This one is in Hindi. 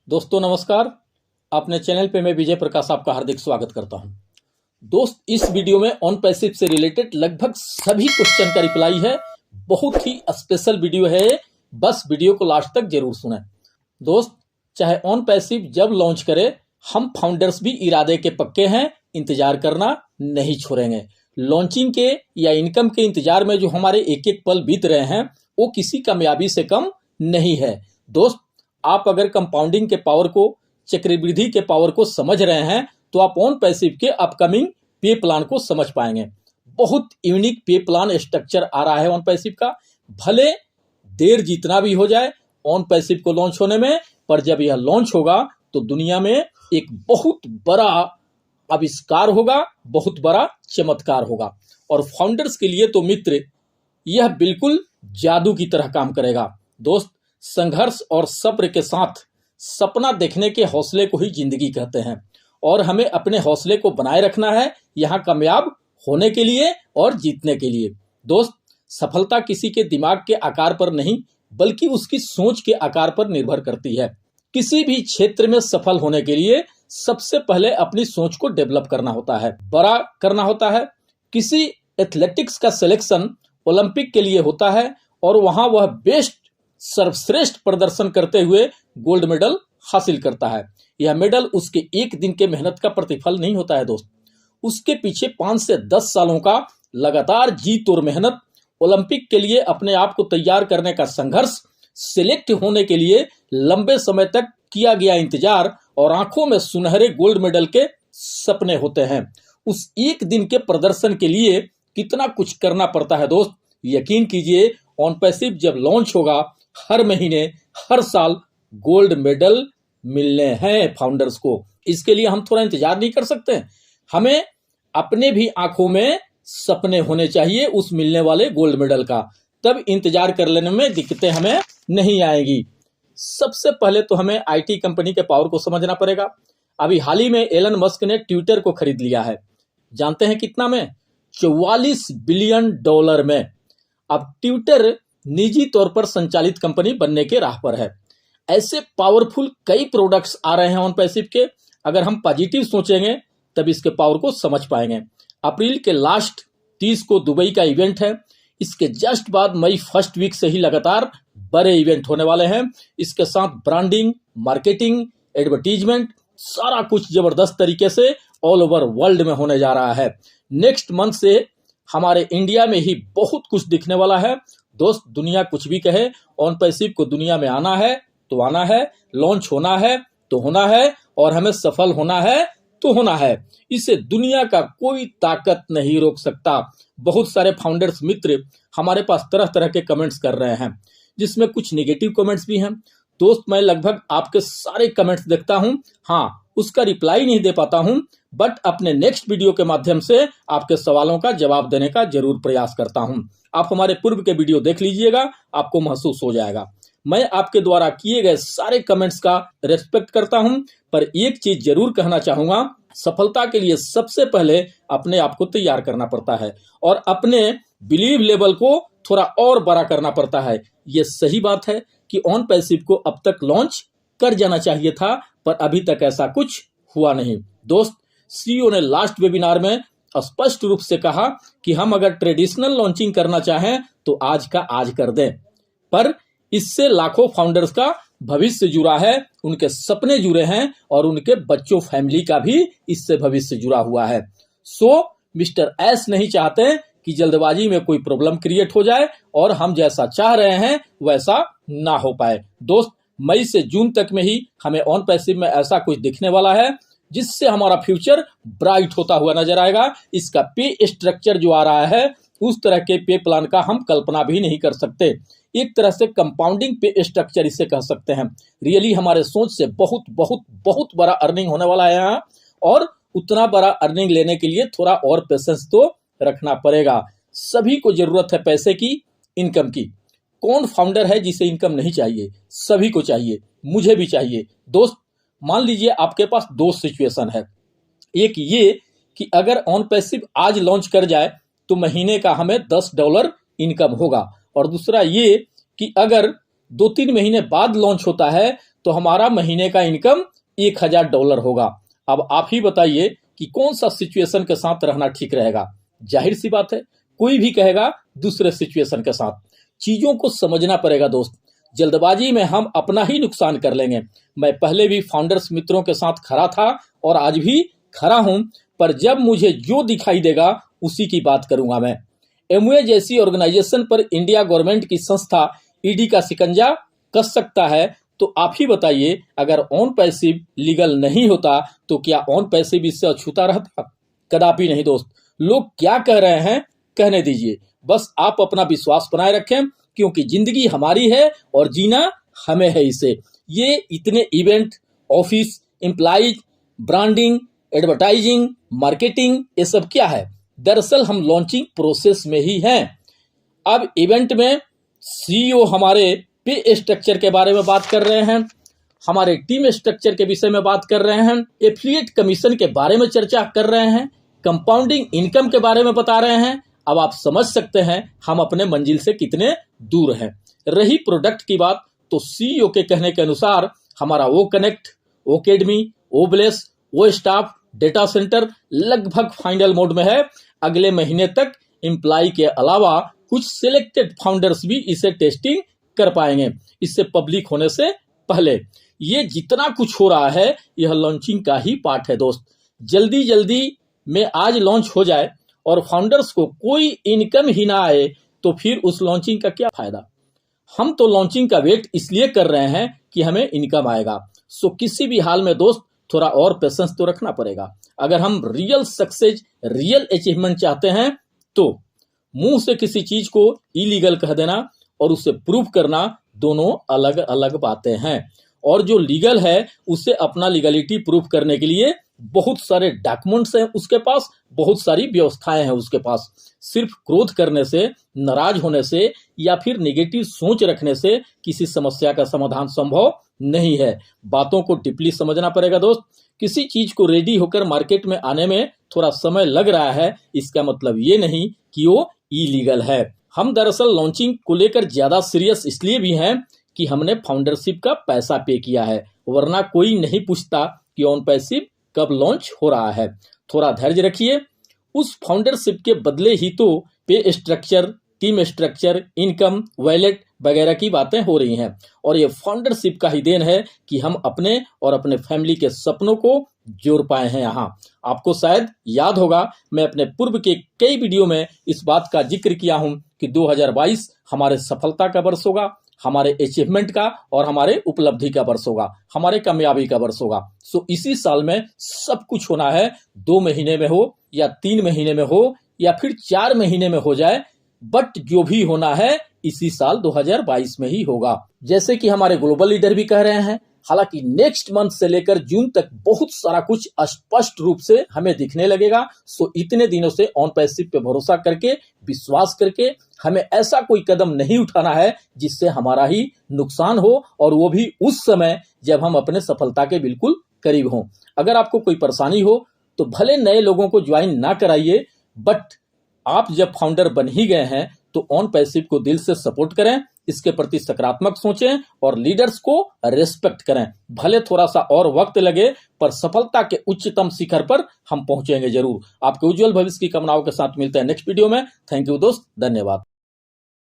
दोस्तों नमस्कार। अपने चैनल पे मैं विजय प्रकाश आपका हार्दिक स्वागत करता हूं। दोस्त, इस वीडियो में ऑन पैसिव से रिलेटेड लगभग सभी क्वेश्चन का रिप्लाई है। बहुत ही स्पेशल वीडियो है ये, बस वीडियो को लास्ट तक जरूर सुनें। दोस्त, चाहे ऑन पैसिव जब लॉन्च करे, हम फाउंडर्स भी इरादे के पक्के हैं, इंतजार करना नहीं छोड़ेंगे। लॉन्चिंग के या इनकम के इंतजार में जो हमारे एक एक पल बीत रहे हैं वो किसी कामयाबी से कम नहीं है। दोस्त, आप अगर कंपाउंडिंग के पावर को, चक्रवृद्धि के पावर को समझ रहे हैं तो आप ऑन पैसिव के अपकमिंग पे प्लान को समझ पाएंगे। बहुत यूनिक पे प्लान स्ट्रक्चर आ रहा है ऑन पैसिव का। भले देर जितना भी हो जाए ऑन पैसिव को लॉन्च होने में, पर जब यह लॉन्च होगा तो दुनिया में एक बहुत बड़ा आविष्कार होगा, बहुत बड़ा चमत्कार होगा। और फाउंडर्स के लिए तो मित्र, यह बिल्कुल जादू की तरह काम करेगा। दोस्त, संघर्ष और सब्र के साथ सपना देखने के हौसले को ही जिंदगी कहते हैं, और हमें अपने हौसले को बनाए रखना है यहाँ कामयाब होने के लिए और जीतने के लिए। दोस्त, सफलता किसी के दिमाग के आकार पर नहीं बल्कि उसकी सोच के आकार पर निर्भर करती है। किसी भी क्षेत्र में सफल होने के लिए सबसे पहले अपनी सोच को डेवलप करना होता है, बड़ा करना होता है। किसी एथलेटिक्स का सिलेक्शन ओलंपिक के लिए होता है और वहां वह बेस्ट सर्वश्रेष्ठ प्रदर्शन करते हुए गोल्ड मेडल हासिल करता है। यह मेडल उसके एक दिन के मेहनत का प्रतिफल नहीं होता है दोस्त, उसके पीछे 5 से 10 सालों का लगातार जी तोड़ मेहनत, ओलंपिक के लिए अपने आप को तैयार करने का संघर्ष, सिलेक्ट होने के लिए लंबे समय तक किया गया इंतजार और आंखों में सुनहरे गोल्ड मेडल के सपने होते हैं। उस एक दिन के प्रदर्शन के लिए कितना कुछ करना पड़ता है दोस्त। यकीन कीजिए, ऑन पैसिव जब लॉन्च होगा, हर महीने हर साल गोल्ड मेडल मिलने हैं फाउंडर्स को। इसके लिए हम थोड़ा इंतजार नहीं कर सकते। हमें अपने भी आंखों में सपने होने चाहिए उस मिलने वाले गोल्ड मेडल का, तब इंतजार कर लेने में दिक्कतें हमें नहीं आएगी। सबसे पहले तो हमें आईटी कंपनी के पावर को समझना पड़ेगा। अभी हाल ही में एलन मस्क ने ट्विटर को खरीद लिया है। जानते हैं कितना में? $44 बिलियन में। अब ट्विटर निजी तौर पर संचालित कंपनी बनने के राह पर है। ऐसे पावरफुल कई प्रोडक्ट्स आ रहे हैं ऑन पैसिव के। अगर हम पॉजिटिव सोचेंगे तब इसके पावर को समझ पाएंगे। अप्रैल के लास्ट 30 को दुबई का इवेंट है। इसके जस्ट बाद मई फर्स्ट वीक से ही लगातार बड़े इवेंट होने वाले हैं। इसके साथ ब्रांडिंग, मार्केटिंग, एडवर्टीजमेंट, सारा कुछ जबरदस्त तरीके से ऑल ओवर वर्ल्ड में होने जा रहा है। नेक्स्ट मंथ से हमारे इंडिया में ही बहुत कुछ दिखने वाला है। दोस्त, दुनिया कुछ भी कहे, ऑन पैसिव को दुनिया में आना है तो आना है, लॉन्च होना है तो होना है, और हमें सफल होना है तो होना है। इसे दुनिया का कोई ताकत नहीं रोक सकता। बहुत सारे फाउंडर्स मित्र हमारे पास तरह तरह के कमेंट्स कर रहे हैं, जिसमें कुछ नेगेटिव कमेंट्स भी हैं। दोस्त, मैं लगभग आपके सारे कमेंट्स देखता हूं, हाँ, उसका रिप्लाई नहीं दे पाता हूं, बट अपने नेक्स्ट वीडियो के माध्यम से आपके सवालों का जवाब देने का जरूर प्रयास करता हूं। आप हमारे पूर्व के वीडियो देख लीजिएगा, आपको महसूस हो जाएगा। मैं आपके द्वारा किए गए सारे कमेंट्स का रेस्पेक्ट करता हूं, पर एक चीज जरूर कहना चाहूंगा, सफलता के लिए सबसे पहले अपने आप को तैयार करना पड़ता है और अपने बिलीव लेवल को थोड़ा और बड़ा करना पड़ता है। ये सही बात है कि ऑन पैसिव को अब तक लॉन्च कर जाना चाहिए था, पर अभी तक ऐसा कुछ हुआ नहीं। दोस्त, सीईओ ने लास्ट वेबिनार में स्पष्ट रूप से कहा कि हम अगर ट्रेडिशनल लॉन्चिंग करना चाहें तो आज का आज कर दें, पर इससे लाखों फाउंडर्स का भविष्य जुड़ा है, उनके सपने जुड़े हैं और उनके बच्चों फैमिली का भी इससे भविष्य जुड़ा हुआ है। सो मिस्टर एस नहीं चाहते कि जल्दबाजी में कोई प्रॉब्लम क्रिएट हो जाए और हम जैसा चाह रहे हैं वैसा ना हो पाए। दोस्त, मई से जून तक में ही हमें ऑन पैसिव में ऐसा कुछ दिखने वाला है जिससे हमारा फ्यूचर ब्राइट होता हुआ नजर आएगा। इसका पे स्ट्रक्चर जो आ रहा है, उस तरह के पे प्लान का हम कल्पना भी नहीं कर सकते। एक तरह से कंपाउंडिंग पे स्ट्रक्चर इसे कह सकते हैं। रियली हमारे सोच से बहुत बहुत बहुत बड़ा अर्निंग होने वाला है यहाँ, और उतना बड़ा अर्निंग लेने के लिए थोड़ा और पेशेंस तो रखना पड़ेगा। सभी को जरूरत है पैसे की, इनकम की। कौन फाउंडर है जिसे इनकम नहीं चाहिए? सभी को चाहिए, मुझे भी चाहिए। दोस्त, मान लीजिए आपके पास दो सिचुएशन है। एक ये कि अगर ऑन पैसिव आज लॉन्च कर जाए तो महीने का हमें $10 इनकम होगा, और दूसरा ये कि अगर 2-3 महीने बाद लॉन्च होता है तो हमारा महीने का इनकम $1000 होगा। अब आप ही बताइए कि कौन सा सिचुएशन के साथ रहना ठीक रहेगा। जाहिर सी बात है, कोई भी कहेगा दूसरे सिचुएशन के साथ। चीजों को समझना पड़ेगा दोस्त, जल्दबाजी में हम अपना ही नुकसान कर लेंगे। मैं पहले भी फाउंडर्स मित्रों के साथ खड़ा था और आज भी खड़ा हूं, पर जब मुझे जो दिखाई देगा उसी की बात करूंगा मैं। एमवे जैसी ऑर्गेनाइजेशन पर इंडिया गवर्नमेंट की संस्था ईडी का शिकंजा कस सकता है, तो आप ही बताइए, अगर ऑन पैसिव लीगल नहीं होता तो क्या ऑन पैसिव इससे अछूता रहता? कदापि नहीं दोस्त। लोग क्या कह रहे हैं कहने दीजिए, बस आप अपना विश्वास बनाए रखें, क्योंकि जिंदगी हमारी है और जीना हमें है इसे। ये इतने event, office, employees, branding, advertising, marketing, ये सब क्या है? दरअसल हम लॉन्चिंग प्रोसेस में ही हैं। अब इवेंट में सीईओ हमारे पे स्ट्रक्चर के बारे में बात कर रहे हैं, हमारे टीम स्ट्रक्चर के विषय में बात कर रहे हैं, एफिलिएट कमीशन के बारे में चर्चा कर रहे हैं, कंपाउंडिंग इनकम के बारे में बता रहे हैं। अब आप समझ सकते हैं हम अपने मंजिल से कितने दूर हैं। रही प्रोडक्ट की बात, तो सीईओ के कहने के अनुसार हमारा वो कनेक्ट, वो अकेडमी, वो ब्लेस, वो स्टाफ, डेटा सेंटर लगभग फाइनल मोड में है। अगले महीने तक एम्प्लॉय के अलावा कुछ सिलेक्टेड फाउंडर्स भी इसे टेस्टिंग कर पाएंगे, इससे पब्लिक होने से पहले। ये जितना कुछ हो रहा है यह लॉन्चिंग का ही पार्ट है दोस्त। जल्दी जल्दी में आज लॉन्च हो जाए और फाउंडर्स को कोई इनकम ही ना आए तो फिर उस लॉन्चिंग का क्या फायदा? हम तो लॉन्चिंग का वेट इसलिए कर रहे हैं कि हमें इनकम आएगा। सो किसी भी हाल में दोस्त थोड़ा और पेशेंस तो रखना पड़ेगा। अगर हम रियल सक्सेस, रियल अचीवमेंट चाहते हैं तो मुंह से किसी चीज को इलीगल कह देना और उसे प्रूव करना दोनों अलग अलग बातें हैं। और जो लीगल है उसे अपना लीगलिटी प्रूव करने के लिए बहुत सारे डॉक्यूमेंट्स हैं उसके पास, बहुत सारी व्यवस्थाएं हैं उसके पास। सिर्फ क्रोध करने से, नाराज होने से या फिर नेगेटिव सोच रखने से किसी समस्या का समाधान संभव नहीं है। बातों को डीपली समझना पड़ेगा दोस्त। किसी चीज को रेडी होकर मार्केट में आने में थोड़ा समय लग रहा है, इसका मतलब ये नहीं कि वो इलीगल है। हम दरअसल लॉन्चिंग को लेकर ज्यादा सीरियस इसलिए भी हैं कि हमने फाउंडरशिप का पैसा पे किया है, वरना कोई नहीं पूछता कि ऑन पैसिव कब लॉन्च हो रहा है। थोड़ा धैर्य रखिए, उस फाउंडरशिप के बदले ही तो पे structure, team structure, income, wallet वगैरह की बातें हो रही हैं। और ये फाउंडरशिप का ही देन है कि हम अपने और अपने फैमिली के सपनों को जोड़ पाए हैं यहाँ। आपको शायद याद होगा, मैं अपने पूर्व के कई वीडियो में इस बात का जिक्र किया हूं कि 2022 हमारे सफलता का वर्ष होगा, हमारे अचीवमेंट का और हमारे उपलब्धि का वर्ष होगा, हमारे कामयाबी का वर्ष होगा। सो इसी साल में सब कुछ होना है, 2 महीने में हो या 3 महीने में हो या फिर 4 महीने में हो जाए, बट जो भी होना है इसी साल 2022 में ही होगा। जैसे कि हमारे ग्लोबल लीडर भी कह रहे हैं, हालांकि नेक्स्ट मंथ से लेकर जून तक बहुत सारा कुछ स्पष्ट रूप से हमें दिखने लगेगा। सो इतने दिनों से ऑन पैसिव पे भरोसा करके, विश्वास करके हमें ऐसा कोई कदम नहीं उठाना है जिससे हमारा ही नुकसान हो, और वो भी उस समय जब हम अपने सफलता के बिल्कुल करीब हों। अगर आपको कोई परेशानी हो तो भले नए लोगों को ज्वाइन ना कराइए, बट आप जब फाउंडर बन ही गए हैं तो ऑन पैसिव को दिल से सपोर्ट करें, इसके प्रति सकारात्मक सोचें और लीडर्स को रेस्पेक्ट करें। भले थोड़ा सा और वक्त लगे, पर सफलता के उच्चतम शिखर पर हम पहुंचेंगे जरूर। आपके उज्जवल भविष्य की कामनाओं के साथ मिलते हैं नेक्स्ट वीडियो में। थैंक यू दोस्त, धन्यवाद।